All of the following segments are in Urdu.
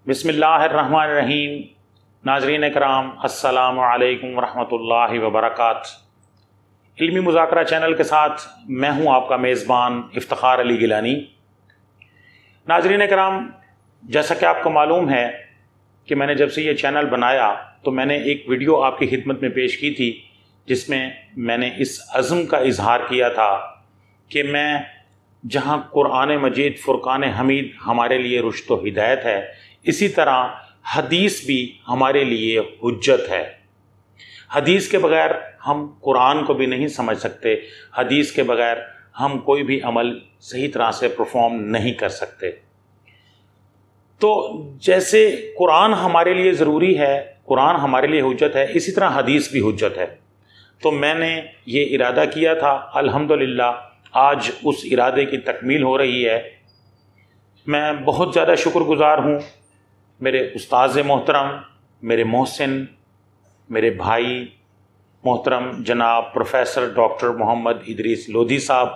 بسم اللہ الرحمن الرحیم۔ ناظرین کرام السلام علیکم ورحمۃ اللہ وبرکاتہ۔ علمی مذاکرہ چینل کے ساتھ میں ہوں آپ کا میزبان افتخار علی گیلانی۔ ناظرین کرام، جیسا کہ آپ کو معلوم ہے کہ میں نے جب سے یہ چینل بنایا تو میں نے ایک ویڈیو آپ کی خدمت میں پیش کی تھی جس میں میں نے اس عزم کا اظہار کیا تھا کہ میں جہاں قرآن مجید فرقان حمید ہمارے لیے رشد و ہدایت ہے، اسی طرح حدیث بھی ہمارے لیے حجت ہے۔ حدیث کے بغیر ہم قرآن کو بھی نہیں سمجھ سکتے، حدیث کے بغیر ہم کوئی بھی عمل صحیح طرح سے پرفارم نہیں کر سکتے۔ تو جیسے قرآن ہمارے لیے ضروری ہے، قرآن ہمارے لیے حجت ہے، اسی طرح حدیث بھی حجت ہے۔ تو میں نے یہ ارادہ کیا تھا، الحمدللہ آج اس ارادے کی تکمیل ہو رہی ہے۔ میں بہت زیادہ شکر گزار ہوں میرے استاذ محترم، میرے محسن، میرے بھائی محترم جناب پروفیسر ڈاکٹر محمد ادریس لودھی صاحب،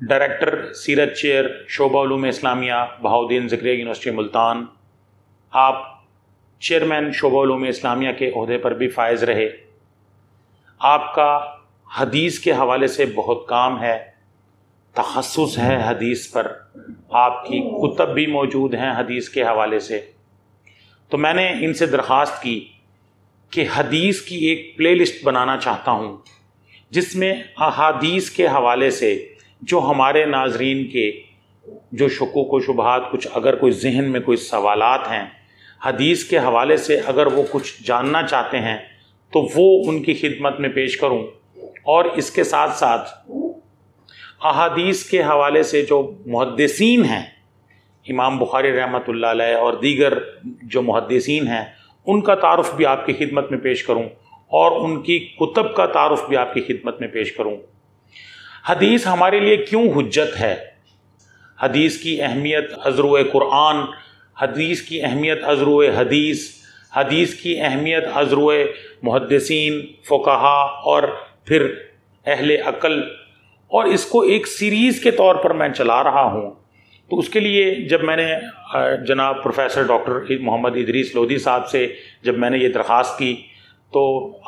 ڈائریکٹر سیرت چیئر شعبہ علوم اسلامیہ بہاؤالدین زکریا یونیورسٹی ملتان۔ آپ چیئرمین شعبہ علوم اسلامیہ کے عہدے پر بھی فائز رہے۔ آپ کا حدیث کے حوالے سے بہت کام ہے، تخصص ہے حدیث پر، آپ کی کتب بھی موجود ہیں حدیث کے حوالے سے۔ تو میں نے ان سے درخواست کی کہ حدیث کی ایک پلے لسٹ بنانا چاہتا ہوں جس میں احادیث کے حوالے سے جو ہمارے ناظرین کے جو شکوک و شبہات، کچھ اگر کوئی ذہن میں کوئی سوالات ہیں حدیث کے حوالے سے، اگر وہ کچھ جاننا چاہتے ہیں تو وہ ان کی خدمت میں پیش کروں، اور اس کے ساتھ ساتھ احادیث کے حوالے سے جو محدثین ہیں، امام بخاری رحمۃ اللہ علیہ اور دیگر جو محدثین ہیں، ان کا تعارف بھی آپ کی خدمت میں پیش کروں، اور ان کی کتب کا تعارف بھی آپ کی خدمت میں پیش کروں۔ حدیث ہمارے لیے کیوں حجت ہے؟ حدیث کی اہمیت ازرو قرآن، حدیث کی اہمیت ازرو حدیث، حدیث کی اہمیت ازرو محدثین، فقہا اور پھر اہل عقل، اور اس کو ایک سیریز کے طور پر میں چلا رہا ہوں۔ تو اس کے لیے جب میں نے جناب پروفیسر ڈاکٹر محمد ادریس لودھی صاحب سے جب میں نے یہ درخواست کی تو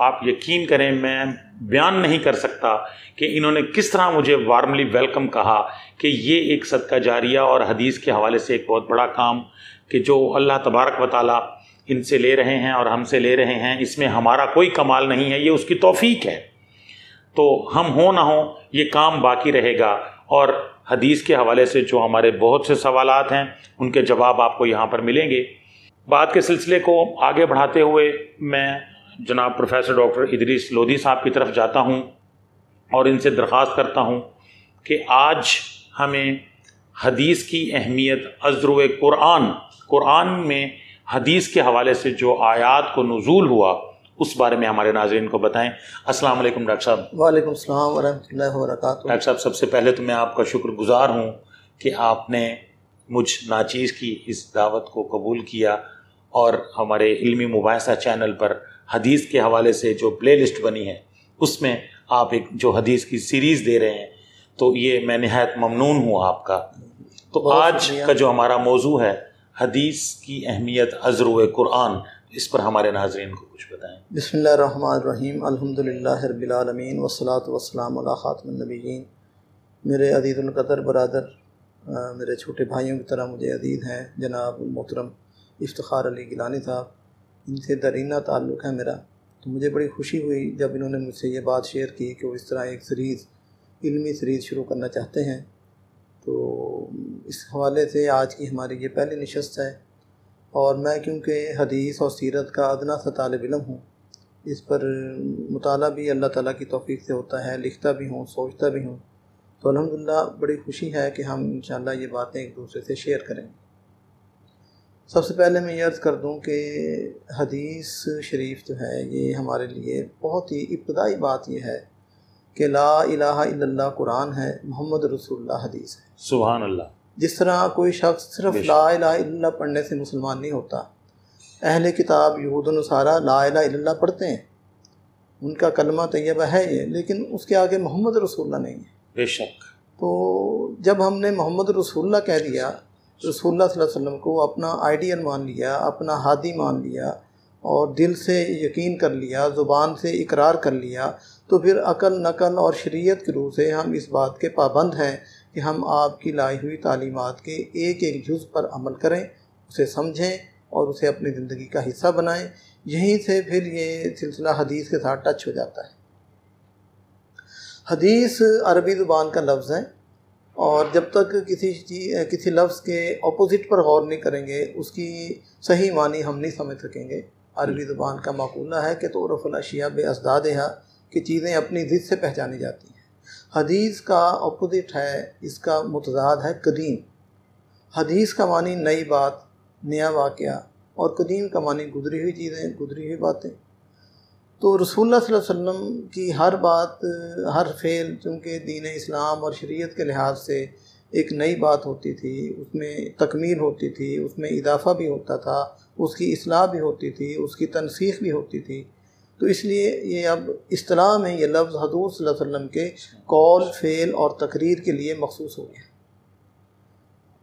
آپ یقین کریں میں بیان نہیں کر سکتا کہ انہوں نے کس طرح مجھے وارملی ویلکم کہا کہ یہ ایک صدقہ جاریہ اور حدیث کے حوالے سے ایک بہت بڑا کام کہ جو اللہ تبارک و تعالیٰ ان سے لے رہے ہیں اور ہم سے لے رہے ہیں، اس میں ہمارا کوئی کمال نہیں ہے، یہ اس کی توفیق ہے۔ تو ہم ہوں نہ ہوں یہ کام باقی رہے گا، اور حدیث کے حوالے سے جو ہمارے بہت سے سوالات ہیں ان کے جواب آپ کو یہاں پر ملیں گے۔ بات کے سلسلے کو آگے بڑھاتے ہوئے میں جناب پروفیسر ڈاکٹر ادریس لودھی صاحب کی طرف جاتا ہوں اور ان سے درخواست کرتا ہوں کہ آج ہمیں حدیث کی اہمیت ازرو قرآن میں حدیث کے حوالے سے جو آیات کو نزول ہوا اس بارے میں ہمارے ناظرین کو بتائیں۔ السلام علیکم ڈاکٹر صاحب۔ وعلیکم السلام ورحمۃ اللہ وبرکاتہ۔ ڈاکٹر صاحب، سب سے پہلے تو میں آپ کا شکر گزار ہوں کہ آپ نے مجھ ناچیز کی اس دعوت کو قبول کیا، اور ہمارے علمی مباحثہ چینل پر حدیث کے حوالے سے جو پلے لسٹ بنی ہے اس میں آپ ایک جو حدیث کی سیریز دے رہے ہیں، تو یہ میں نہایت ممنون ہوں آپ کا۔ تو آج کا جو ہمارا موضوع ہے حدیث کی اہمیت ازرو قرآن، اس پر ہمارے ناظرین کو کچھ بتائیں۔ بسم اللہ الرحمن الرحیم، الحمدللہ رب العالمین والصلاة والسلام علی خاتم النبیین۔ میرے عزیز القدر برادر، میرے چھوٹے بھائیوں کی طرح مجھے عزیز ہیں جناب محترم افتخار علی گیلانی صاحب، ان سے درینہ تعلق ہے میرا۔ تو مجھے بڑی خوشی ہوئی جب انہوں نے مجھ سے یہ بات شیئر کی کہ وہ اس طرح ایک سیریز، علمی سیریز شروع کرنا چاہتے ہیں۔ تو اس حوالے سے آج کی ہماری یہ پہلی نشست ہے، اور میں کیونکہ حدیث اور سیرت کا ادنا سا طالب علم ہوں، اس پر مطالعہ بھی اللہ تعالیٰ کی توفیق سے ہوتا ہے، لکھتا بھی ہوں، سوچتا بھی ہوں۔ تو الحمدللہ بڑی خوشی ہے کہ ہم انشاءاللہ یہ باتیں ایک دوسرے سے شیئر کریں گے۔ سب سے پہلے میں یہ عرض کر دوں کہ حدیث شریف جو ہے یہ ہمارے لیے بہت ہی ابتدائی بات یہ ہے کہ لا الہ الا اللہ قرآن ہے، محمد رسول اللہ حدیث ہے۔ سبحان اللہ۔ جس طرح کوئی شخص صرف لا الہ الا اللہ پڑھنے سے مسلمان نہیں ہوتا، اہل کتاب یہود و نصارہ لا الہ الا اللہ پڑھتے ہیں، ان کا کلمہ طیبہ ہے یہ، لیکن اس کے آگے محمد رسول اللہ نہیں ہے۔ بے شک۔ تو جب ہم نے محمد رسول اللہ کہہ دیا رسول اللہ صلی اللہ علیہ وسلم کو اپنا آئیڈیل مان لیا، اپنا ہادی مان لیا اور دل سے یقین کر لیا، زبان سے اقرار کر لیا، تو پھر عقل نقل اور شریعت کی روح سے ہم اس بات کے پابند ہیں کہ ہم آپ کی لائی ہوئی تعلیمات کے ایک ایک جز پر عمل کریں، اسے سمجھیں اور اسے اپنی زندگی کا حصہ بنائیں۔ یہیں سے پھر یہ سلسلہ حدیث کے ساتھ ٹچ ہو جاتا ہے۔ حدیث عربی زبان کا لفظ ہے، اور جب تک کسی لفظ کے اپوزٹ پر غور نہیں کریں گے اس کی صحیح معنی ہم نہیں سمجھ سکیں گے۔ عربی زبان کا مقولہ ہے کہ تعرف الاشیاء بأضدادہا، کہ چیزیں اپنی ضد سے پہچانی جاتی ہیں۔ حدیث کا اپوزٹ ہے، اس کا متضاد ہے قدیم۔ حدیث کا معنی نئی بات، نیا واقعہ، اور قدیم کا معنی گزری ہوئی چیزیں، گزری ہوئی باتیں۔ تو رسول اللہ صلی اللہ علیہ وسلم کی ہر بات، ہر فعل چونکہ دین اسلام اور شریعت کے لحاظ سے ایک نئی بات ہوتی تھی، اس میں تکمیل ہوتی تھی، اس میں اضافہ بھی ہوتا تھا، اس کی اصلاح بھی ہوتی تھی، اس کی تنسیخ بھی ہوتی تھی۔ تو اس لیے یہ اب اصطلاح میں یہ لفظ حضور صلی اللہ علیہ وسلم کے قول، فعل اور تقریر کے لیے مخصوص ہو گیا۔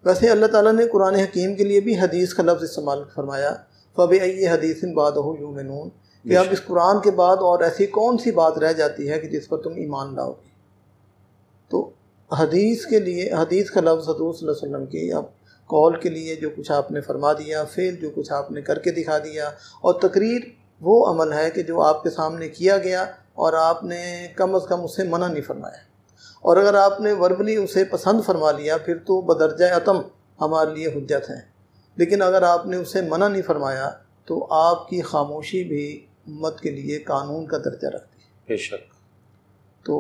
ویسے اللہ تعالیٰ نے قرآن حکیم کے لیے بھی حدیث کا لفظ استعمال فرمایا، فَبِأَيِّ حَدِيثٍ بَعْدَهُ يُؤْمِنُونَ، کہ اب اس قرآن کے بعد اور ایسی کون سی بات رہ جاتی ہے کہ جس پر تم ایمان لاؤ گے۔ تو حدیث کے لیے، حدیث کا لفظ حضور صلی اللہ علیہ وسلم کی اب قول کے لیے جو کچھ آپ نے فرما دیا، فعل جو کچھ آپ نے کر کے دکھا دیا، اور تقریر وہ عمل ہے کہ جو آپ کے سامنے کیا گیا اور آپ نے کم از کم اس سے منع نہیں فرمایا، اور اگر آپ نے وربلی اسے پسند فرما لیا پھر تو بدرجہ اتم ہمارے لیے حجت ہے، لیکن اگر آپ نے اسے منع نہیں فرمایا تو آپ کی خاموشی بھی امت کے لیے قانون کا درجہ رکھتی ہے۔ بے شک۔ تو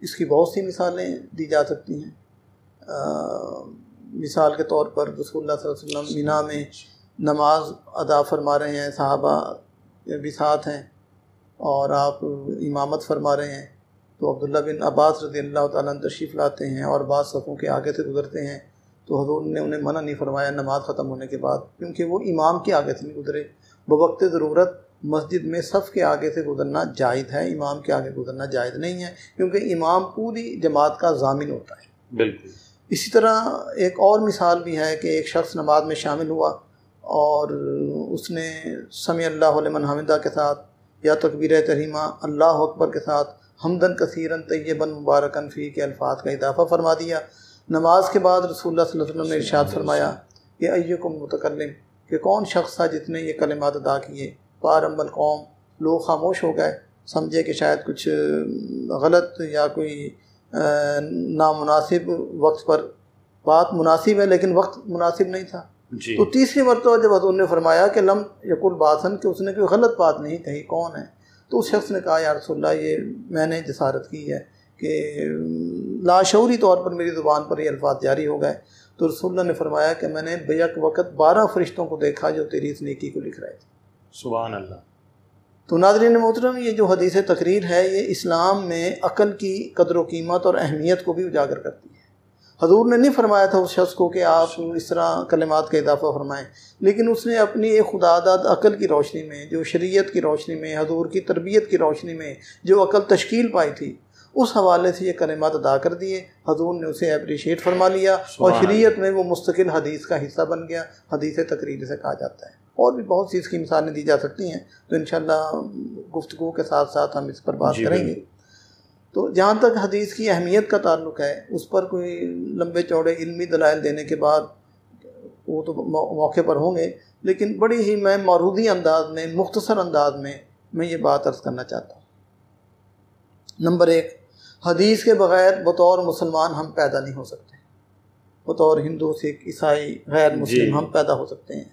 اس کی بہت سی مثالیں دی جا سکتی ہیں۔ مثال کے طور پر رسول اللہ صلی اللہ علیہ وسلم مینا میں نماز ادا فرما رہے ہیں، صحابہ بھی ساتھ ہیں اور آپ امامت فرما رہے ہیں، تو عبداللہ بن عباس رضی اللہ تعالیٰ عنہ تشریف لاتے ہیں اور بعض صفوں کے آگے سے گزرتے ہیں، تو حضور نے انہیں منع نہیں فرمایا نماز ختم ہونے کے بعد، کیونکہ وہ امام کے آگے سے نہیں گزرے۔ بوقت ضرورت مسجد میں صف کے آگے سے گزرنا جائز ہے، امام کے آگے گزرنا جائز نہیں ہے، کیونکہ امام پوری جماعت کا ضامن ہوتا ہے۔ بالکل۔ اسی طرح ایک اور مثال بھی ہے کہ ایک شخص نماز میں شامل ہوا اور اس نے سمع اللہ لمن حمدہ کے ساتھ یا تکبیر تحریمہ اللہ اکبر کے ساتھ حمدن کثیرن طیبن مبارکن فی کے الفاظ کا اضافہ فرما دیا۔ نماز کے بعد رسول اللہ صلی اللہ علیہ وسلم نے ارشاد فرمایا کہ ایکم متکلم، کہ کون شخص تھا جس نے یہ کلمات ادا کیے؟ فارم القوم، لوگ خاموش ہو گئے، سمجھے کہ شاید کچھ غلط یا کوئی نامناسب وقت پر، بات مناسب ہے لیکن وقت مناسب نہیں تھا۔ جی۔ تو تیسری مرتبہ جب حضور نے فرمایا کہ لم یقل باسن، کہ اس نے کوئی غلط بات نہیں کہی، کون ہے؟ تو اس شخص نے کہا یا رسول اللہ یہ میں نے جسارت کی ہے کہ لاشعوری طور پر میری زبان پر یہ الفاظ جاری ہو گئے۔ تو رسول اللہ نے فرمایا کہ میں نے بیک وقت 12 فرشتوں کو دیکھا جو تیری اس نیکی کو لکھ رہے تھے۔ سبحان اللہ۔ تو ناظرین محترم، یہ جو حدیث تقریر ہے یہ اسلام میں عقل کی قدر و قیمت اور اہمیت کو بھی اجاگر کرتی ہے۔ حضور نے نہیں فرمایا تھا اس شخص کو کہ آپ اس طرح کلمات کا اضافہ فرمائیں، لیکن اس نے اپنی ایک خداداد عقل کی روشنی میں، جو شریعت کی روشنی میں، حضور کی تربیت کی روشنی میں جو عقل تشکیل پائی تھی، اس حوالے سے یہ کلمات ادا کر دیے۔ حضور نے اسے اپریشیٹ فرما لیا اور شریعت میں وہ مستقل حدیث کا حصہ بن گیا، حدیث تقریر سے کہا جاتا ہے۔ اور بھی بہت سی اس کی مثالیں دی جا سکتی ہیں، تو انشاءاللہ گفتگو کے ساتھ ساتھ ہم اس پر بات کریں گے۔ تو جہاں تک حدیث کی اہمیت کا تعلق ہے، اس پر کوئی لمبے چوڑے علمی دلائل دینے کے بعد وہ تو موقع پر ہوں گے، لیکن بڑی ہی میں معروضی انداز میں، مختصر انداز میں یہ بات عرض کرنا چاہتا ہوں۔ نمبر 1، حدیث کے بغیر بطور مسلمان ہم پیدا نہیں ہو سکتے، بطور ہندو، سکھ، عیسائی، غیر مسلم ہم پیدا ہو سکتے ہیں۔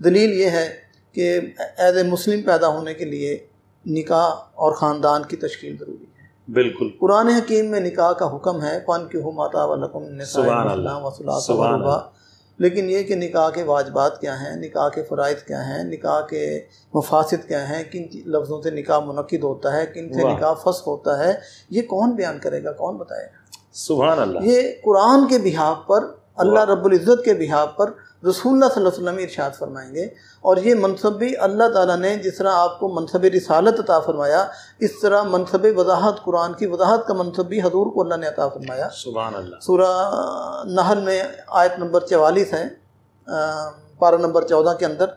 دلیل یہ ہے کہ ایز اے مسلم پیدا ہونے کے لیے نکاح اور خاندان کی تشکیل ضروری ہے۔ بالکل۔ قرآن حکیم میں نکاح کا حکم ہے، فانکحوا ما طاب لکم من النساء مثنی وثلاث ورباع، لیکن یہ کہ نکاح کے واجبات کیا ہیں، نکاح کے فرائض کیا ہیں، نکاح کے مفاسد کیا ہیں، کن لفظوں سے نکاح منعقد ہوتا ہے، کن سے نکاح فسخ ہوتا ہے، یہ کون بیان کرے گا، کون بتائے گا؟ سبحان اللہ۔ یہ قرآن کے بحاف پر اللہ رب العزت کے بہاف پر رسول اللہ صلی اللہ علیہ وسلم ارشاد فرمائیں گے. اور یہ منصب بھی اللہ تعالیٰ نے جس طرح آپ کو منصب رسالت عطا فرمایا، اس طرح منصب وضاحت، قرآن کی وضاحت کا منصب بھی حضور کو اللہ نے عطا فرمایا. سبحان اللہ. سورہ نحل میں آیت نمبر 44 ہے، پارہ نمبر 14 کے اندر،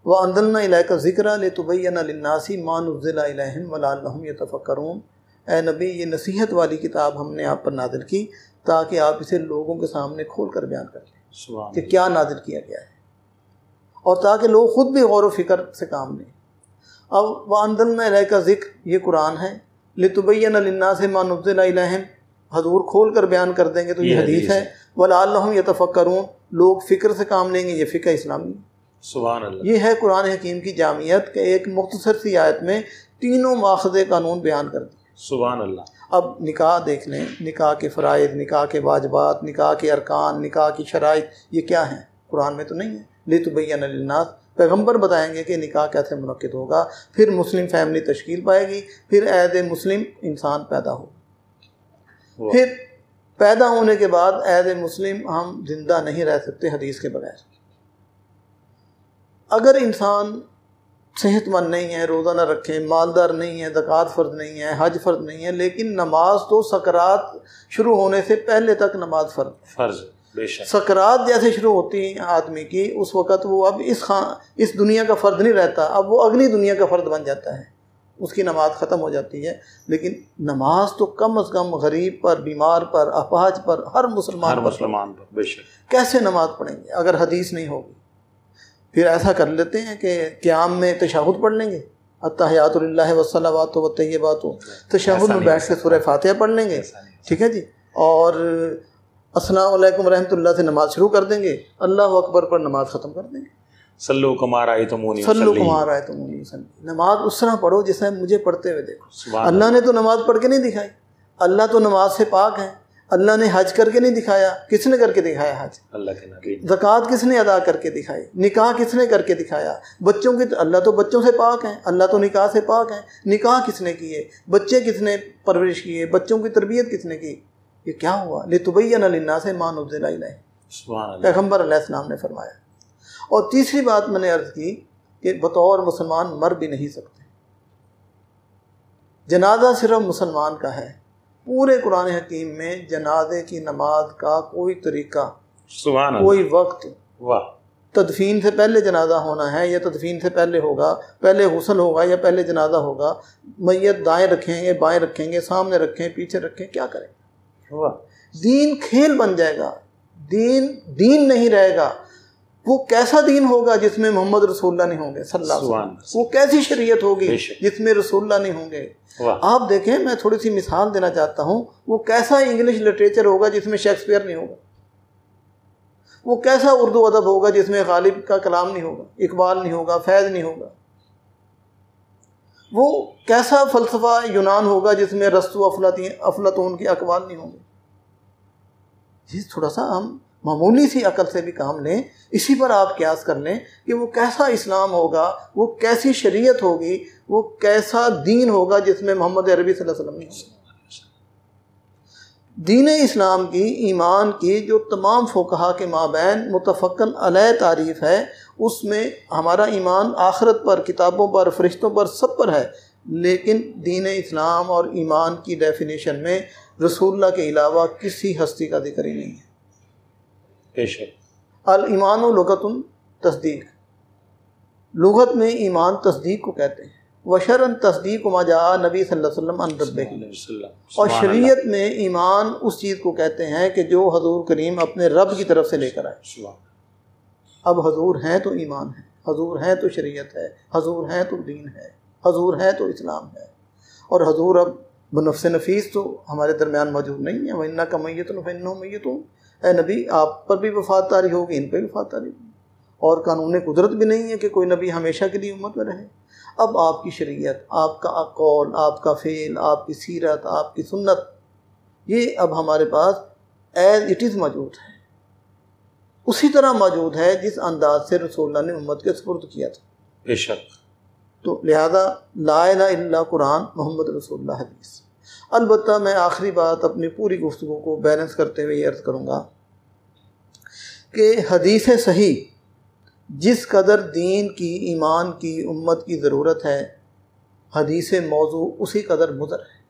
وَأَنزَلْنَا إِلَيْكَ الذِّكْرَ لِتُبَيِّنَ لِلنَّاسِ مَا نُزِّلَ إِلَيْهِمْ وَلَعَلَّهُمْ يَتَفَكَّرُونَ. اے نبی، یہ نصیحت والی کتاب ہم نے آپ پر نازل کی تاکہ آپ اسے لوگوں کے سامنے کھول کر بیان کر لیں کہ کیا نازل کیا گیا ہے، اور تاکہ لوگ خود بھی غور و فکر سے کام لیں. اب وَأَنزَلْنَا إِلَيْكَ ذکر، یہ قرآن ہے، لِتُبَيِّنَ لِلنَّاسِ مَا نُزِّلَ إِلَيْهِمْ، حضور کھول کر بیان کر دیں گے تو یہ حدیث ہے. وَلَعَلَّهُمْ يَتَفَكَّرُونَ، لوگ فکر سے کام لیں گے، یہ فقہ اسلامی. سبحان اللہ. یہ ہے قرآن حکیم کی جامعیت کہ ایک مختصر سی آیت میں تینوں ماخذ قانون بیان کر دی. سبحان اللہ. اب نکاح دیکھ لیں، نکاح کے فرائض، نکاح کے واجبات، نکاح کے ارکان، نکاح کی شرائط، یہ کیا ہیں؟ قرآن میں تو نہیں ہے. لِتُبَيِّنَ لِلنَّاسِ، پیغمبر بتائیں گے کہ نکاح کیسے منعقد ہوگا، پھر مسلم فیملی تشکیل پائے گی، پھر عہد مسلم انسان پیدا ہوگا. پھر پیدا ہونے کے بعد عہد مسلم ہم زندہ نہیں رہ سکتے حدیث کے بغیر. اگر انسان صحت مند نہیں ہے، روزہ نہ رکھے، مالدار نہیں ہے، زکوٰۃ فرض نہیں ہے، حج فرض نہیں ہے، لیکن نماز تو سکرات شروع ہونے سے پہلے تک نماز فرض. بے شک. سکرات جیسے شروع ہوتی ہیں آدمی کی، اس وقت وہ اب اس دنیا کا فرد نہیں رہتا، اب وہ اگلی دنیا کا فرد بن جاتا ہے، اس کی نماز ختم ہو جاتی ہے. لیکن نماز تو کم از کم غریب پر، بیمار پر، اپاہج پر، ہر مسلمان پر. بے شک. کیسے نماز پڑھیں گے اگر حدیث نہیں ہوگی؟ پھر ایسا کر لیتے ہیں کہ قیام میں تشہد پڑھ لیں گے، التحیات للہ والصلوات والطیبات، تشہد میں بیٹھ کے سورہ فاتحہ پڑھ لیں گے، ٹھیک ہے جی، اور السلام علیکم رحمۃ اللہ سے نماز شروع کر دیں گے، اللہ اکبر پر نماز ختم کر دیں گے. صلو کما رأیتمونی اصلی. نماز اس طرح پڑھو جسے مجھے پڑھتے ہوئے دیکھو. اللہ نے تو نماز پڑھ کے نہیں دکھائی، اللہ تو نماز سے پاک ہے. اللہ نے حج کر کے نہیں دکھایا، کس نے کر کے دکھایا حج؟ اللہ کے نبی. زکوٰۃ کس نے ادا کر کے دکھائی؟ نکاح کس نے کر کے دکھایا؟ بچوں کی اللہ تو بچوں سے پاک ہیں، اللہ تو نکاح سے پاک ہیں. نکاح کس نے کیے؟ بچے کس نے پرورش کیے؟ بچوں کی تربیت کس نے کی؟ یہ کیا ہوا؟ لِتُبَيِّنَ لِلنَّاسِ مَا نُزِّلَ إِلَيْهِمْ، پیغمبر علیہ السلام نے فرمایا. اور تیسری بات میں نے عرض کی کہ بطور مسلمان مر بھی نہیں سکتے. جنازہ صرف مسلمان کا ہے. پورے قرآن حکیم میں جنازے کی نماز کا کوئی طریقہ، کوئی وقت، تدفین سے پہلے جنازہ ہونا ہے یا تدفین سے پہلے ہوگا، پہلے غسل ہوگا یا پہلے جنازہ ہوگا، میت دائیں رکھیں گے، بائیں رکھیں گے، سامنے رکھیں، پیچھے رکھیں، کیا کریں؟ دین کھیل بن جائے گا، دین نہیں رہے گا. وہ کیسا دین ہوگا جس میں محمد رسول اللہ نہیں ہوں گے صلی اللہ علیہ وسلم؟ وہ کیسی شریعت ہوگی جس میں رسول اللہ نہیں ہوں گے؟ آپ دیکھیں، میں تھوڑی سی مثال دینا چاہتا ہوں. وہ کیسا انگلش لٹریچر ہوگا جس میں شیکسپیئر نہیں ہوگا؟ وہ کیسا اردو ادب ہوگا جس میں غالب کا کلام نہیں ہوگا، اقبال نہیں ہوگا، فیض نہیں ہوگا؟ وہ کیسا فلسفہ یونان ہوگا جس میں ارسطو، افلاطون کے اقوال نہیں ہوں گے؟ یہ تھوڑا سا ہم معمولی سی عقل سے بھی کام لیں، اسی پر آپ قیاس کر لیں کہ وہ کیسا اسلام ہوگا، وہ کیسی شریعت ہوگی، وہ کیسا دین ہوگا جس میں محمد عربی صلی اللہ علیہ وسلم نہیں ہوگا. دین اسلام کی، ایمان کی جو تمام فقہا کے مابین متفقن علیہ تعریف ہے، اس میں ہمارا ایمان آخرت پر، کتابوں پر، فرشتوں پر، سب پر ہے. لیکن دین اسلام اور ایمان کی ڈیفینیشن میں رسول اللہ کے علاوہ کسی ہستی کا ذکر ہی نہیں ہے. الایمان لغت تصدیق، لغت میں ایمان تصدیق کو کہتے ہیں. وشرعاً تصدیق ما جاء نبی صلی اللہ علیہ وسلم عن ربہ، اور شریعت میں ایمان اس چیز کو کہتے ہیں کہ جو حضور کریم اپنے رب کی طرف سے لے کر آئے. اب حضور ہیں تو ایمان ہے، حضور ہیں تو شریعت ہے، حضور ہیں تو دین ہے، حضور ہیں تو اسلام ہے. اور حضور اب بنفس نفیس تو ہمارے درمیان موجود نہیں ہے. وَإِنَّكَ مَيِّتٌ فَإِنَّهُم مَيِّتُونَ، اے نبی آپ پر بھی وفات طاری ہوگی، ان پہ بھی وفات طاری ہوگی. اور قانون قدرت بھی نہیں ہے کہ کوئی نبی ہمیشہ کے لیے امت میں رہے. اب آپ کی شریعت، آپ کا قول، آپ کا فعل، آپ کی سیرت، آپ کی سنت، یہ اب ہمارے پاس ایز اٹ از موجود ہے، اسی طرح موجود ہے جس انداز سے رسول اللہ نے امت کے سپرد کیا تھا. بے شک. تو لہذا لا الہ الا اللہ قرآن، محمد رسول اللہ حدیث. البتہ میں آخری بات اپنی پوری گفتگو کو بیلنس کرتے ہوئے یہ عرض کروں گا کہ حدیث صحیح جس قدر دین کی ایمان کی امت کی ضرورت ہے، حدیث موضوع اسی قدر مضر ہے۔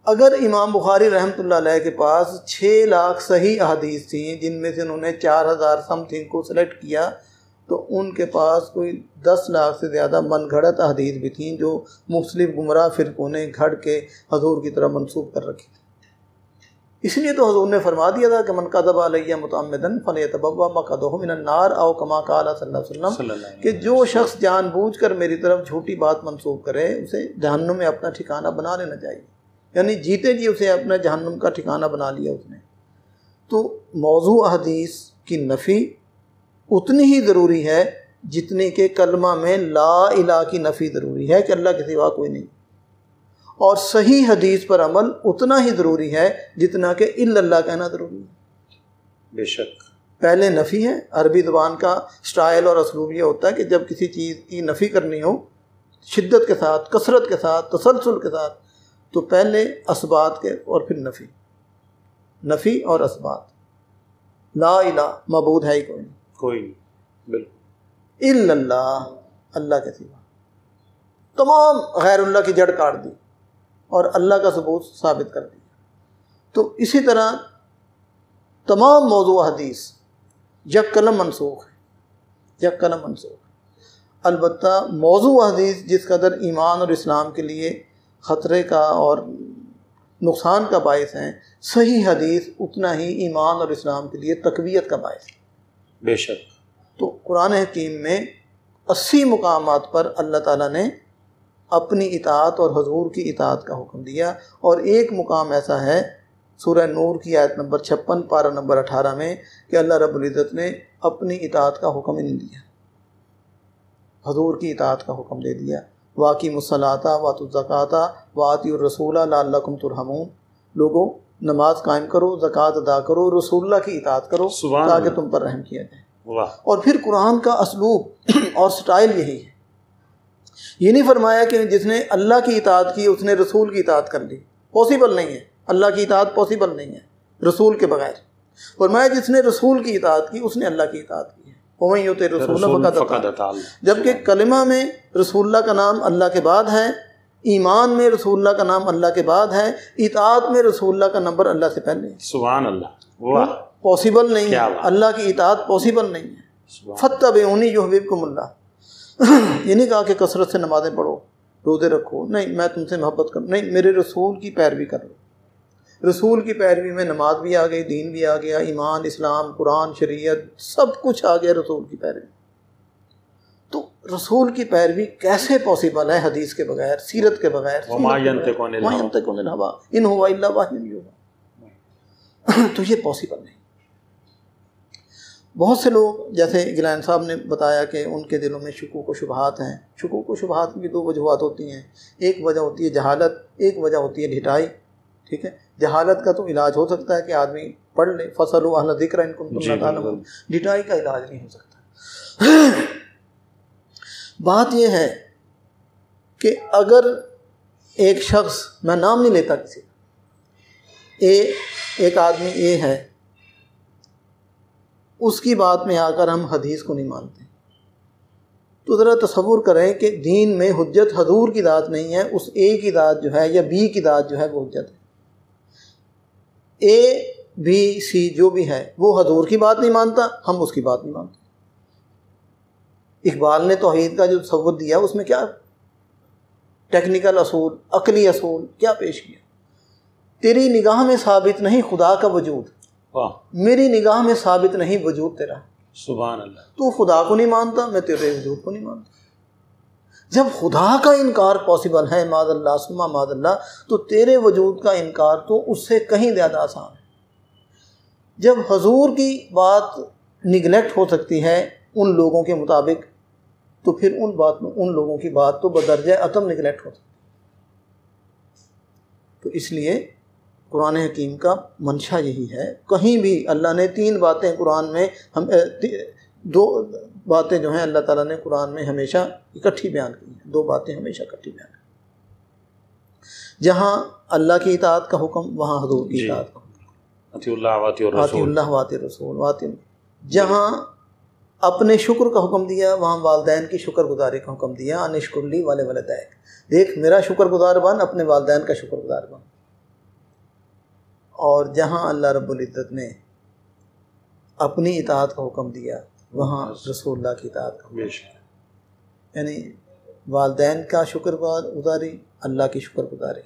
اگر امام بخاری رحمۃ اللہ علیہ کے پاس 6 لاکھ صحیح احادیث تھیں، جن میں سے انہوں نے 4000 سم تھنگ کو سلیکٹ کیا، تو ان کے پاس کوئی 10 لاکھ سے زیادہ من گھڑت احادیث بھی تھیں جو مختلف گمراہ فرقوں نے گھڑ کے حضور کی طرف منسوب کر رکھی تھی۔ اس لیے تو حضور نے فرما دیا تھا کہ من کذب علیہ متعمدا فلیتبوأ مقعدہ من النار، او کما قال صلی اللہ علیہ وسلم، کہ جو شخص جان بوجھ کر میری طرف جھوٹی بات منسوب کرے اسے جہنم میں اپنا ٹھکانہ بنا لینا چاہیے، یعنی جیتے جی اسے اپنا جہنم کا ٹھکانہ بنا لیا اس نے۔ تو موضوع حدیث کی نفی اتنی ہی ضروری ہے جتنی کہ کلمہ میں لا الہ کی نفی ضروری ہے کہ اللہ کے سوا کوئی نہیں، اور صحیح حدیث پر عمل اتنا ہی ضروری ہے جتنا کہ الا اللہ کہنا ضروری ہے۔ بے شک پہلے نفی ہے، عربی زبان کا سٹائل اور اسلوب یہ ہوتا ہے کہ جب کسی چیز کی نفی کرنی ہو شدت کے ساتھ، کثرت کے ساتھ، تسلسل کے ساتھ، تو پہلے اثبات کے اور پھر نفی اور اثبات۔ لا الہ معبود ہے ہی کوئی نہیں، بالکل الا اللہ، اللہ کے سوا۔ تمام غیر اللہ کی جڑ کاٹ دی اور اللہ کا ثبوت ثابت کر دیا۔ تو اسی طرح تمام موضوع حدیث یک قلم منسوخ ہے، یک قلم منسوخ ہے۔ البتہ موضوع حدیث جس قدر ایمان اور اسلام کے لیے خطرے کا اور نقصان کا باعث ہیں، صحیح حدیث اتنا ہی ایمان اور اسلام کے لیے تقویت کا باعث ہے۔ بے شک۔ تو قرآن حکیم میں 80 مقامات پر اللہ تعالیٰ نے اپنی اطاعت اور حضور کی اطاعت کا حکم دیا، اور ایک مقام ایسا ہے سورہ نور کی آیت نمبر 56 پارہ نمبر 18 میں کہ اللہ رب العزت نے اپنی اطاعت کا حکم ہی نہیں دیا، حضور کی اطاعت کا حکم دے دیا۔ وَأَقِیمُوا الصَّلَاةَ وَآتُوا الزَّکَاةَ وَآتِیُوا الرَّسُولَ لَعَلَّکُمْ تُرْحَمُونَ، لوگوں نماز قائم کرو، زکوٰۃ ادا کرو، رسول اللہ کی اطاعت کرو تاکہ تم پر رحم کیا جائے۔ اور پھر قرآن کا اسلوب اور سٹائل یہی ہے، یہ نہیں فرمایا کہ جس نے اللہ کی اطاعت کی اس نے رسول کی اطاعت کر لی، پاسبل نہیں ہے، اللہ کی اطاعت پاسبل نہیں ہے رسول کے بغیر۔ فرمایا جس نے رسول کی اطاعت کی اس نے اللہ کی اطاعت کی ہے، وَمَن یُطِعِ الرَّسُولَ فَقَدْ اطاع اللہ۔ جبکہ کلمہ میں رسول اللہ کا نام اللہ کے بعد ہے، ایمان میں رسول اللہ کا نام اللہ کے بعد ہے، اطاعت میں رسول اللہ کا نمبر اللہ سے پہلے ہے۔ سبحان اللہ، واہ، پاسبل نہیں ہے، اللہ کی اطاعت پاسبل نہیں ہے۔ فَاتَّبِعُونِی یُحْبِبْکُمُ اللہ، یہ نہیں کہا کہ کثرت سے نمازیں پڑھو، روزے رکھو، نہیں میں تم سے محبت کروں، نہیں، میرے رسول کی پیروی کرو۔ رسول کی پیروی میں نماز بھی آ گئی، دین بھی آ گیا، ایمان، اسلام، قرآن، شریعت، سب کچھ آ گیا رسول کی پیروی۔ تو رسول کی پیروی کیسے پاسبل ہے حدیث کے بغیر، سیرت کے بغیر؟ وَمَا يَنطِقُ عَنِ الْهَوَىٰ، مَا يَنطِقُ عَنِ الْهَوَىٰ إِنْ هُوَ إِلَّا وَحْيٌ يُوحَىٰ۔ تو یہ پاسبل نہیں۔ بہت سے لوگ جیسے گیلانی صاحب نے بتایا کہ ان کے دلوں میں شکوک و شبہات ہیں۔ شکوک و شبہات کی 2 وجوہات ہوتی ہیں، ایک وجہ ہوتی ہے جہالت، ایک وجہ ہوتی ہے ڈھٹائی۔ ٹھیک ہے، جہالت کا تو علاج ہو سکتا ہے کہ آدمی پڑھ لے، فَاسْأَلُوا أَهْلَ الذِّكْرِ إِن كُنتُمْ لَا تَعْلَمُونَ، ڈھٹائی کا علاج نہیں ہو سکتا۔ بات یہ ہے کہ اگر ایک شخص، میں نام نہیں لیتا کسی کا، ایک آدمی اے ہے، اس کی بات میں آ کر ہم حدیث کو نہیں مانتے، تو ذرا تصور کریں کہ دین میں حجت حضور کی ذات نہیں ہے، اس اے کی ذات جو ہے یا بی کی ذات جو ہے وہ حجت ہے۔ اے بی سی جو بھی ہے وہ حضور کی بات نہیں مانتا، ہم اس کی بات نہیں مانتے۔ اقبال نے توحید کا جو تصور دیا اس میں کیا ٹیکنیکل اصول، عقلی اصول کیا پیش کیا؟ تیری نگاہ میں ثابت نہیں خدا کا وجود، میری نگاہ میں ثابت نہیں وجود تیرا۔ سبحان اللہ۔ تو خدا کو نہیں مانتا، میں تیرے وجود کو نہیں مانتا۔ جب خدا کا انکار پاسبل ہے، معاذ اللہ ثم معاذ اللہ، تو تیرے وجود کا انکار تو اس سے کہیں زیادہ آسان ہے۔ جب حضور کی بات نگلیکٹ ہو سکتی ہے ان لوگوں کے مطابق، تو پھر ان لوگوں کی بات تو بدرجہ اتم نگلیکٹ ہو سکتی ہے۔ تو اس لیے قرآن حکیم کا منشا یہی ہے۔ کہیں بھی اللہ نے 3 باتیں قرآن میں 2 باتیں جو ہیں اللہ تعالیٰ نے قرآن میں ہمیشہ اکٹھی بیان کی ہیں، 2 باتیں ہمیشہ اکٹھی بیان کی۔ جہاں اللہ کی اطاعت کا حکم وہاں حضور کی اطاعت کا حکم۔ اطیعوا اللہ واطیعوا آتی الرسول. اللہ واتی رسول. جہاں اپنے شکر کا حکم دیا وہاں والدین کی شکر گزاری کا حکم دیا. ان اشکر لی ولوالدیک، دیکھ میرا شکر گزار بن، اپنے والدین کا شکر گزار بن. اور جہاں اللہ رب العزت نے اپنی اطاعت کا حکم دیا وہاں رسول اللہ کی اطاعت کا حکم دیا. یعنی والدین کا شکر گزاری، اللہ کی شکر گزاری،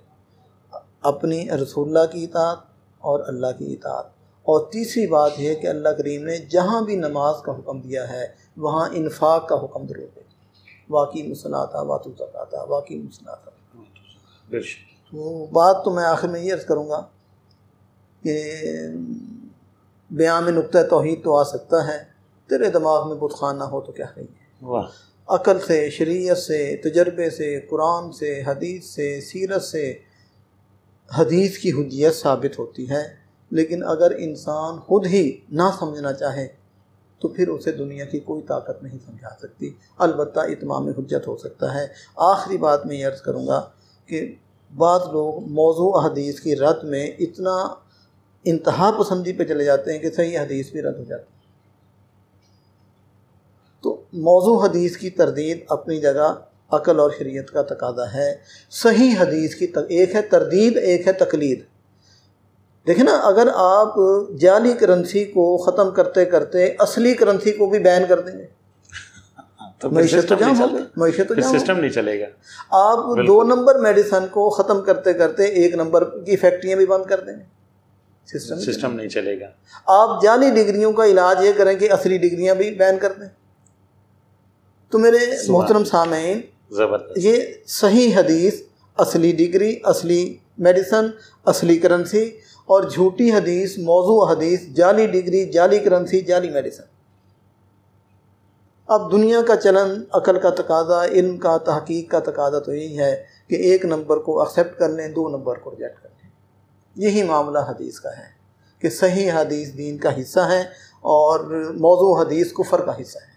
اپنی رسول اللہ کی اطاعت اور اللہ کی اطاعت. اور تیسری بات یہ کہ اللہ کریم نے جہاں بھی نماز کا حکم دیا ہے وہاں انفاق کا حکم ضرور دے. واقعی مصلاتا واتو زکاتا، واقعی مصلاتا. تو بات تو میں آخر میں یہ عرض کروں گا کہ بیان میں نقطہ توحید تو آ سکتا ہے، تیرے دماغ میں بت خانہ ہو تو کیا کہیں. عقل سے، شریعت سے، تجربے سے، قرآن سے، حدیث سے، سیرت سے حدیث کی حجیت ثابت ہوتی ہے. لیکن اگر انسان خود ہی نہ سمجھنا چاہے تو پھر اسے دنیا کی کوئی طاقت نہیں سمجھا سکتی. البتہ اتمام حجت ہو سکتا ہے. آخری بات میں یہ عرض کروں گا کہ بعض لوگ موضوع حدیث کی رد میں اتنا انتہا پسندی پہ چلے جاتے ہیں کہ صحیح حدیث بھی رد ہو جاتی ہے. تو موضوع حدیث کی تردید اپنی جگہ عقل اور شریعت کا تقاضا ہے. صحیح حدیث کی ایک ہے تردید، ایک ہے تقلید. دیکھیں نا، اگر آپ جعلی کرنسی کو ختم کرتے کرتے اصلی کرنسی کو بھی بین کر دیں گے تو معیشت تو جام ہوگی، معیشت تو جام سسٹم نہیں چلے گا. آپ 2 نمبر میڈیسن کو ختم کرتے کرتے 1 نمبر کی فیکٹریاں بھی بند کر دیں گے، سسٹم نہیں چلے گا. آپ جعلی ڈگریوں کا علاج یہ کریں کہ اصلی ڈگریاں بھی بین کر دیں. تو میرے محترم سامعین، زبردست، یہ صحیح حدیث، اصلی ڈگری، اصلی میڈیسن، اصلی کرنسی، اور جھوٹی حدیث، موضوع حدیث، جعلی ڈگری، جعلی کرنسی، جعلی میڈیسن. اب دنیا کا چلن، عقل کا تقاضا، علم کا، تحقیق کا تقاضا تو یہی ہے کہ 1 نمبر کو ایکسیپٹ کر لیں، 2 نمبر کو ریجیکٹ کر لیں. یہی معاملہ حدیث کا ہے کہ صحیح حدیث دین کا حصہ ہے اور موضوع حدیث کفر کا حصہ ہے.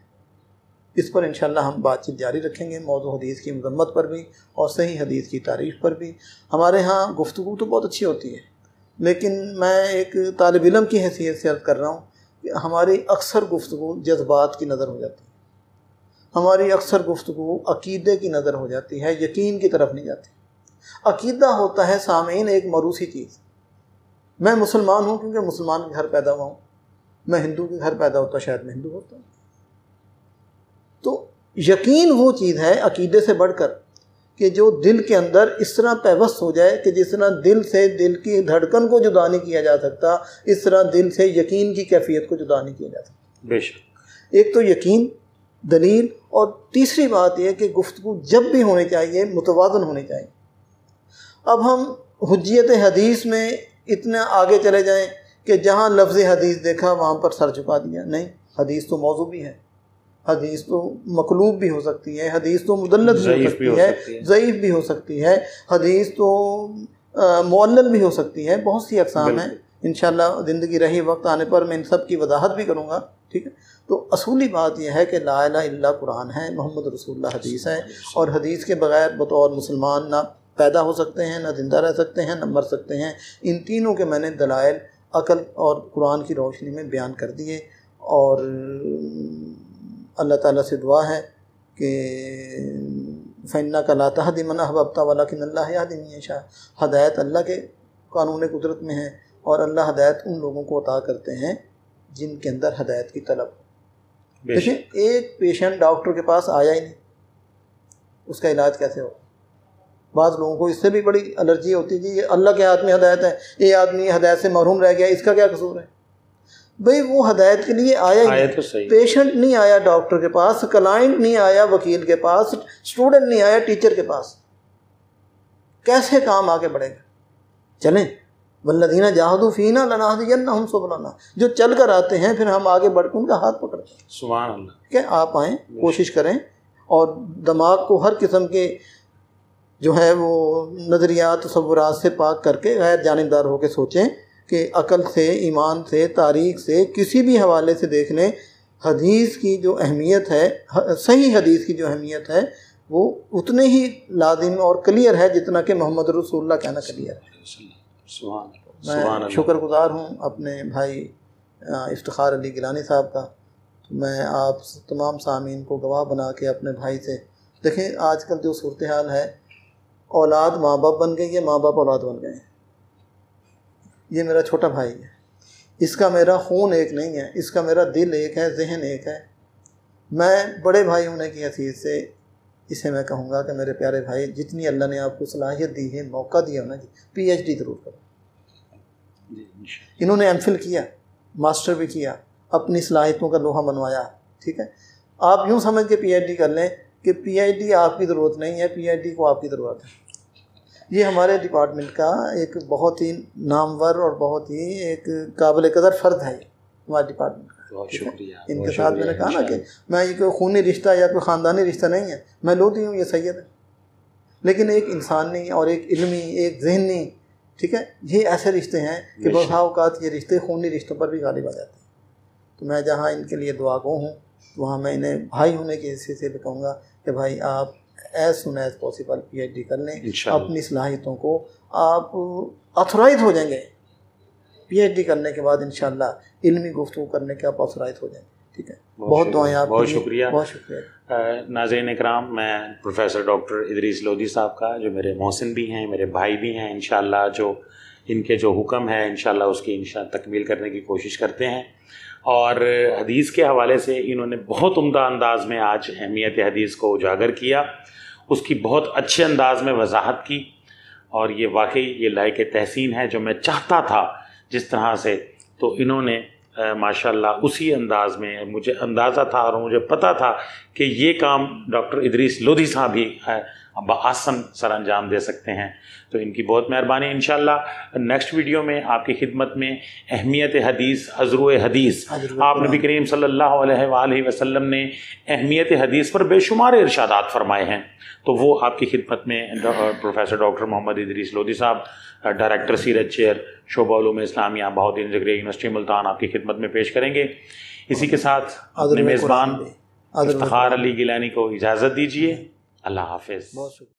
اس پر انشاءاللہ ہم بات چیت جاری رکھیں گے، موضوع حدیث کی مذمت پر بھی اور صحیح حدیث کی تعریف پر بھی. ہمارے ہاں گفتگو تو بہت اچھی ہوتی ہے، لیکن میں ایک طالب علم کی حیثیت سے عرض کر رہا ہوں کہ ہماری اکثر گفتگو جذبات کی نظر ہو جاتی ہے، ہماری اکثر گفتگو عقیدے کی نظر ہو جاتی ہے، یقین کی طرف نہیں جاتی. عقیدہ ہوتا ہے سامعین ایک موروثی چیز. میں مسلمان ہوں کیونکہ مسلمان کے گھر پیدا ہوا ہوں، میں ہندو کے گھر پیدا ہوتا شاید میں ہندو ہوتا ہوں. تو یقین وہ چیز ہے عقیدے سے بڑھ کر کہ جو دل کے اندر اس طرح پیوست ہو جائے کہ جس طرح دل سے دل کی دھڑکن کو جدا نہیں کیا جا سکتا، اس طرح دل سے یقین کی کیفیت کو جدا نہیں کیا جا سکتا. بے شک. ایک تو یقین، دلیل، اور تیسری بات یہ کہ گفتگو جب بھی ہونی چاہیے متوازن ہونی چاہیے. اب ہم حجیت حدیث میں اتنا آگے چلے جائیں کہ جہاں لفظ حدیث دیکھا وہاں پر سر جھکا دیا. نہیں، حدیث تو موضوع بھی ہے، حدیث تو مقلوب بھی ہو سکتی ہے، حدیث تو مدلس بھی ہو سکتی ہے، ضعیف بھی ہو سکتی ہے، حدیث تو معلل بھی ہو سکتی ہے. بہت سی اقسام ہیں. انشاءاللہ زندگی رہی وقت آنے پر میں ان سب کی وضاحت بھی کروں گا. ٹھیک ہے. تو اصولی بات یہ ہے کہ لا الہ الا اللہ قرآن ہے، محمد رسول اللہ حدیث ہے، اور حدیث کے بغیر بطور مسلمان نہ پیدا ہو سکتے ہیں، نہ زندہ رہ سکتے ہیں، نہ مر سکتے ہیں. ان تینوں کے میں نے دلائل عقل اور قرآن کی روشنی میں بیان کر دیے. اور اللہ تعالیٰ سے دعا ہے کہ فَإِنَّكَ لَا تَهْدِي مَنْ أَحْبَبْتَ وَلَكِنَّ اللَّهَ يَهْدِي مَن يَشَاءُ. ہدایت اللہ کے قانون قدرت میں ہے اور اللہ ہدایت ان لوگوں کو عطا کرتے ہیں جن کے اندر ہدایت کی طلب. دیکھیں، ایک پیشنٹ ڈاکٹر کے پاس آیا ہی نہیں، اس کا علاج کیسے ہو؟ بعض لوگوں کو اس سے بھی بڑی الرجی ہوتی ہے کہ یہ اللہ کے ہاتھ میں ہدایت ہے، یہ آدمی ہدایت سے محروم رہ گیا، اس کا کیا قصور ہے؟ بھئی وہ ہدایت کے لیے آیا ہی نہیں. پیشنٹ نہیں آیا ڈاکٹر کے پاس، کلائنٹ نہیں آیا وکیل کے پاس، اسٹوڈنٹ نہیں آیا ٹیچر کے پاس. کیسے کام آگے بڑھے گا؟ چلیں، والذین جاہدوا فینا لنہدینہم سبلنا. جو چل کر آتے ہیں پھر ہم آگے بڑھ کے ان کا ہاتھ پکڑتے ہیں. سبحان اللہ. کہ آپ آئیں، کوشش کریں، اور دماغ کو ہر قسم کے جو ہے وہ نظریات، تصورات سے پاک کر کے غیر جانبدار ہو کے سوچیں کہ عقل سے، ایمان سے، تاریخ سے، کسی بھی حوالے سے دیکھ لیں. حدیث کی جو اہمیت ہے، صحیح حدیث کی جو اہمیت ہے، وہ اتنے ہی لازم اور کلیئر ہے جتنا کہ محمد رسول اللہ کہنا کلیئر ہے. سبحان اللہ. میں شکر گزار ہوں اپنے بھائی افتخار علی گیلانی صاحب کا. تو میں آپ تمام سامعین کو گواہ بنا کے اپنے بھائی سے دیکھیں آج کل جو صورتحال ہے اولاد ماں باپ بن گئی ہے, ماں باپ اولاد بن گئے ہیں. یہ میرا چھوٹا بھائی ہے, اس کا میرا خون ایک نہیں ہے, اس کا میرا دل ایک ہے, ذہن ایک ہے. میں بڑے بھائی ہونے کی حیثیت سے اسے میں کہوں گا کہ میرے پیارے بھائی جتنی اللہ نے آپ کو صلاحیت دی ہے, موقع دیا نا جی, پی ایچ ڈی ضرور کرو. انہوں نے ایم فل کیا, ماسٹر بھی کیا, اپنی صلاحیتوں کا لوہا منوایا. ٹھیک ہے, آپ یوں سمجھ کے پی ایچ ڈی کر لیں کہ پی ایچ ڈی آپ کی ضرورت نہیں ہے, پی ایچ ڈی کو آپ کی ضرورت ہے. یہ ہمارے ڈپارٹمنٹ کا ایک بہت ہی نامور اور بہت ہی ایک قابل قدر فرد ہے ہمارے ڈپارٹمنٹ کا. بہت شکریہ. ان کے ساتھ میں نے کہا نا کہ میں یہ کوئی خونی رشتہ یا کوئی خاندانی رشتہ نہیں ہے, میں لودھی ہوں, یہ سید ہے, لیکن ایک انسانی اور ایک علمی, ایک ذہنی, ٹھیک ہے, یہ ایسے رشتے ہیں کہ بعض اوقات یہ رشتے خونی رشتوں پر بھی غالب آ جاتے ہیں. تو میں جہاں ان کے لیے دعا گو ہوں وہاں میں انہیں بھائی ہونے کی حیثیت سے بھی کہوں گا کہ بھائی آپ as soon as possible P H D کر لیں, اپنی صلاحیتوں کو آپ آتھورائز ہو جائیں گے. پی ایچ ڈی کرنے کے بعد انشاءاللہ علمی گفتگو کرنے کے آپ آتھورائز ہو جائیں گے. ٹھیک ہے, بہت دعائیں آپ. بہت شکریہ. بہت شکریہ. ناظرین اکرام, میں پروفیسر ڈاکٹر ادریس لودھی صاحب کا, جو میرے محسن بھی ہیں, میرے بھائی بھی ہیں, انشاءاللہ جو ان کے جو حکم ہے انشاءاللہ اس کی تکمیل کرنے کی کوشش کرتے ہیں. اور حدیث کے حوالے سے انہوں نے بہت عمدہ انداز میں آج اہمیت حدیث کو اجاگر کیا, اس کی بہت اچھے انداز میں وضاحت کی, اور یہ واقعی یہ لائق تحسین ہے. جو میں چاہتا تھا جس طرح سے, تو انہوں نے ماشاءاللہ اسی انداز میں, مجھے اندازہ تھا اور مجھے پتہ تھا کہ یہ کام ڈاکٹر ادریس لودھی صاحب ہی بآسن سر انجام دے سکتے ہیں. تو ان کی بہت مہربانی. انشاءاللہ نیکسٹ ویڈیو میں آپ کی خدمت میں اہمیت حدیث, عذر حدیث, آپ نبی کریم صلی اللہ علیہ وآلہ وسلم نے اہمیت حدیث پر بے شمار ارشادات فرمائے ہیں, تو وہ آپ کی خدمت میں پروفیسر ڈاکٹر محمد ادریس لودھی صاحب, ڈائریکٹر سیرت چیئر شعبہ علوم اسلامیہ بہاؤالدین زکریا یونیورسٹی ملتان, آپ کی خدمت میں پیش کریں گے. اسی کے ساتھ اپنے میزبان افتخار علی گیلانی کو اجازت دیجیے. اللہ حافظ.